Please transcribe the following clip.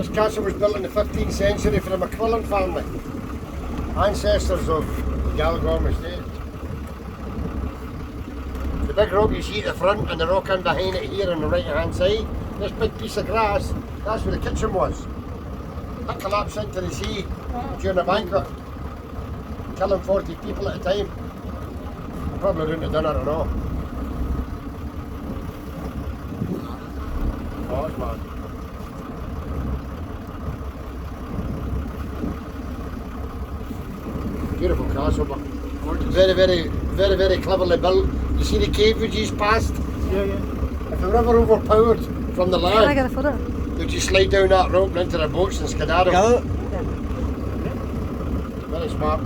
This castle was built in the 15th century for the McQuillan family, ancestors of Galgorm estate. The big rock you see at the front and the rock in behind it here on the right hand side, this big piece of grass, that's where the kitchen was. That collapsed into the sea during a banquet, killing 40 people at a time. Probably doing the dinner, I don't know. Oh, it's mad. Beautiful castle, but very cleverly built. You see the cave which he's passed? Yeah. If they were ever overpowered from the land, I got a photo. they'd just slide down that rope and into the boats and skedaddle. Got it? Yeah. Very smart.